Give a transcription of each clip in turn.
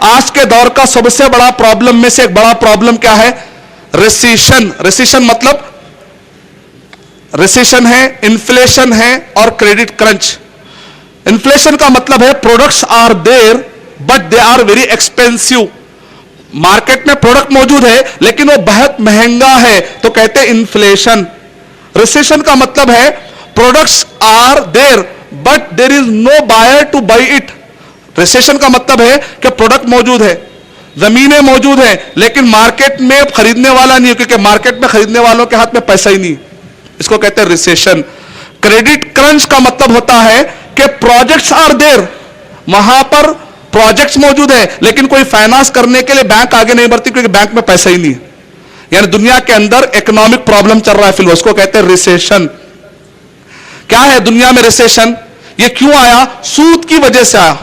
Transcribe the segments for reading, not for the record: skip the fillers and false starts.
آج کے دور کا سب سے بڑا پرابلم میں سے ایک بڑا پرابلم کیا ہے؟ ریسیشن. ریسیشن مطلب ریسیشن ہے، انفلیشن ہے اور کریڈٹ کرنچ. انفلیشن کا مطلب ہے products are there but they are very expensive. Market میں پروڈکٹ موجود ہے لیکن وہ بہت مہنگا ہے تو کہتے ہیں انفلیشن. ریسیشن کا مطلب ہے products are there but there is no buyer to buy it. Recession کا مطلب ہے کہ پروڈکٹ موجود ہے، زمینیں موجود ہیں لیکن مارکیٹ میں خریدنے والا نہیں ہے، کیونکہ مارکیٹ میں خریدنے والوں کے ہاتھ میں پیسہ ہی نہیں. اس کو کہتے ہیں ریسیشن. کریڈٹ کرنچ کا مطلب ہوتا ہے کہ پروجیکٹس آر دیر، وہاں پر پروجیکٹس موجود ہیں لیکن کوئی فائنانس کرنے کے لیے بینک آگے نہیں بڑھتی کیونکہ بینک میں پیسہ ہی نہیں ہے. یعنی دنیا کے اندر اکنامک پرابلم چل رہا ہے فی الوقت، اس کو کہتے ہیں ریسیشن. کیا ہے دنیا میں ریسیشن؟ یہ کیوں آیا؟ سود کی وجہ سے آیا.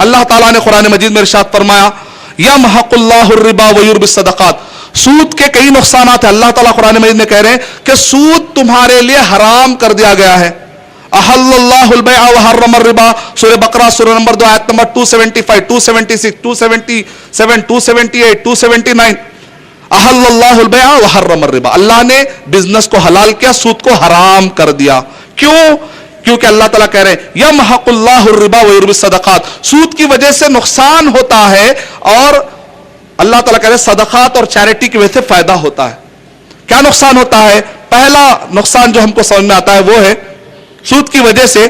اللہ تعالیٰ نے قرآن مجید میں ارشاد فرمایا یمحق اللہ الربا ویربی الصدقات. سود کے کئی نقصانات ہیں. اللہ تعالیٰ قرآن مجید میں کہہ رہے ہیں کہ سود تمہارے لیے حرام کر دیا گیا ہے. احل اللہ البیع وحرم الربا. سورہ بقرہ سورہ نمبر 2 آیت نمبر 275 276 277 278 279. احل اللہ البیع وحرم الربا. اللہ نے بزنس کو حلال کیا، سود کو حرام کر دیا. کیوں؟ کیونکہ اللہ تعالیٰ کہہ رہے ہیں یمحق اللہ الربا ویربی الصدقات. سود کی وجہ سے نقصان ہوتا ہے اور اللہ تعالیٰ کہہ رہے ہیں صدقات اور چیریٹی کی وجہ سے فائدہ ہوتا ہے. کیا نقصان ہوتا ہے؟ پہلا نقصان جو ہم کو سمجھ میں آتا ہے وہ ہے سود کی وجہ سے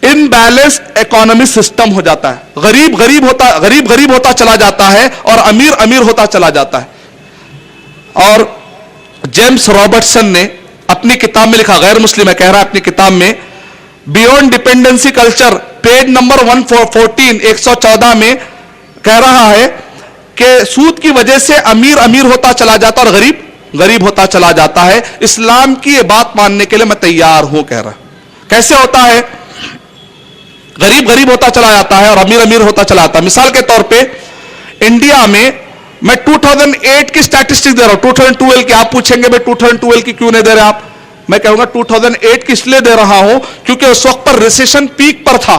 انبیلنس اکانومی سسٹم ہو جاتا ہے. غریب ہوتا چلا جاتا ہے اور امیر ہوتا چلا جاتا ہے. اور جیمز رابرٹسن نے اپنی کتاب میں لکھا، غیر مسلم ہے، کہہ رہا ہے اپنی کتاب میں beyond dependency culture page number 114 114 میں کہہ رہا ہے کہ سود کی وجہ سے امیر ہوتا چلا جاتا اور غریب ہوتا چلا جاتا ہے. اسلام کی یہ بات ماننے کے لیے میں تیار ہوں. کہہ رہا کیسے ہوتا ہے؟ غریب ہوتا چلا جاتا ہے اور امیر ہوتا چلا جاتا ہے. مثال کے طور پہ انڈیا میں 2008 کی سٹیٹسٹک دے رہا ہوں. 2012 کی آپ پوچھیں گے بھائی 2012 کی کیوں نہیں دے رہے آپ؟ میں کہوں گا 2008 کی اس لیے دے رہا ہوں کیونکہ اس وقت پر ریسیشن پیک پر تھا.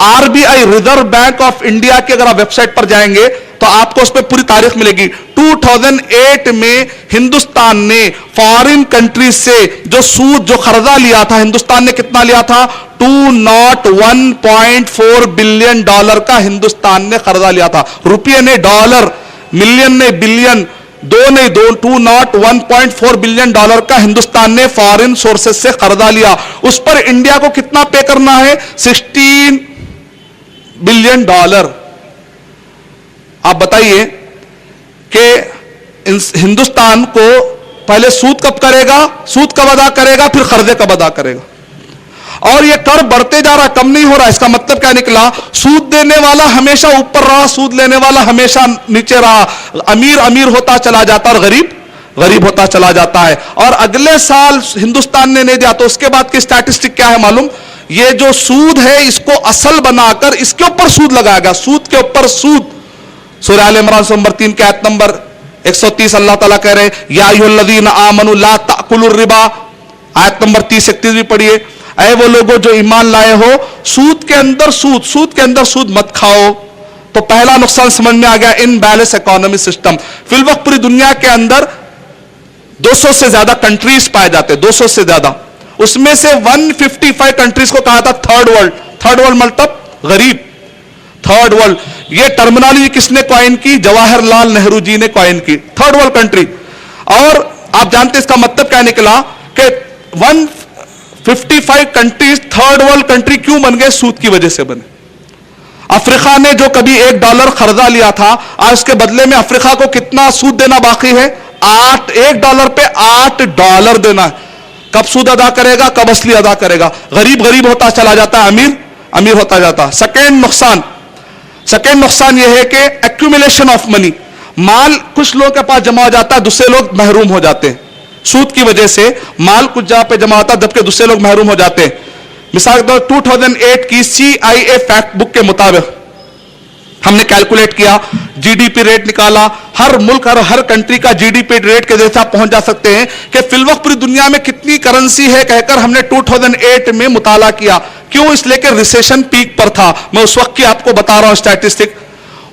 R B I reserve bank of India کی اگر آپ ویب سائٹ پر جائیں گے تو آپ کو اس پہ پوری تاریخ ملے گی. 2008 میں ہندوستان نے فارن کنٹریز سے جو قرضہ لیا تھا، ہندوستان نے کتنا لیا تھا؟ 201.4 بلین ڈالر کا ہندوستان نے قرضہ لیا تھا. روپیے نے ڈالر، ملین نے بلین، 201.4 بلین ڈالر کا ہندوستان نے فارن سورسز سے قرضہ لیا. اس پر انڈیا کو کتنا پے کرنا ہے؟ 16 بلین ڈالر. آپ بتائیے کہ ہندوستان کو پہلے سود کب کرے گا، سود کب ادا کرے گا، پھر قرضے کب ادا کرے گا؟ اور یہ قرض بڑھتے جا رہا، کم نہیں ہو رہا. اس کا مطلب کیا نکلا؟ سود دینے والا ہمیشہ اوپر رہا، سود لینے والا ہمیشہ نیچے رہا. امیر ہوتا چلا جاتا اور غریب ہوتا چلا جاتا ہے. اور اگلے سال ہندوستان نے نہیں دیا تو اس کے بعد کی اسٹیٹسٹک کیا ہے معلوم؟ یہ جو سود ہے اس کو اصل بنا کر اس کے اوپر سود لگایا گیا، سود کے اوپر سود. سورہ آل عمران نمبر 3 کے آیت نمبر 130 اللہ تعالیٰ کہہ رہے ہیں یا ایھا الذین آمنوا لا تأکلوا الربا. آیت نمبر 30-31 بھی پڑھیے. اے وہ لوگوں جو ایمان لائے ہو، سود کے اندر سود مت کھاؤ. تو پہلا نقصان سمجھ میں آ گیا، ان بیلنس اکانومی سسٹم. فی الوقت پوری دنیا کے اندر 200 سے زیادہ کنٹریز پائے جاتے ہیں، 200 سے زیادہ. اس میں سے 155 کنٹریز کو کہا تھا تھرڈ ورلڈ مطلب غریب. تھرڈ ورلڈ یہ ٹرمینالوجی کس نے کوائن کی؟ جواہر لال نہرو جی نے کوائن کی، تھرڈ ورلڈ کنٹری. اور آپ جانتے اس کا مطلب کیا نکلا کہ 155 کنٹریز تھرڈ ورلڈ کنٹری کیوں بن گئے؟ سود کی وجہ سے بنے. افریقہ نے جو کبھی $1 قرضہ لیا تھا، آج اس کے بدلے میں افریقہ کو کتنا سود دینا باقی ہے؟ $1 پہ $8 دینا ہے. کب سود ادا کرے گا، کب اصلی ادا کرے گا؟ غریب ہوتا چلا جاتا ہے، امیر ہوتا جاتا. سیکنڈ نقصان یہ ہے کہ ایکومولیشن آف منی. مال کچھ لوگوں کے پاس جمع ہو جاتا ہے، دوسرے لوگ محروم ہو جاتے ہیں. سود کی وجہ سے مال کچھ جگہ پہ جمع ہوتا ہے جبکہ دوسرے لوگ محروم ہو جاتے ہیں. مثال کے طور 2008 کی CIA فیکٹ بک کے مطابق ہم نے کیلکولیٹ کیا، جی ڈی پی ریٹ نکالا. ہر ملک اور ہر کنٹری کا جی ڈی پی ریٹ کے جیسے آپ پہنچ جا سکتے ہیں کہ فی الوقت پوری دنیا میں کتنی کرنسی ہے کہہ کر ہم نے 2008 میں مطالعہ کیا. کیوں؟ اس لیے کہ ریسیشن پیک پر تھا. میں اس وقت کی آپ کو بتا رہا ہوں اسٹیٹسٹک.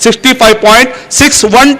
65.61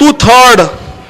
2/3,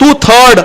2/3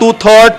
2/3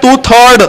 2/3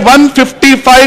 155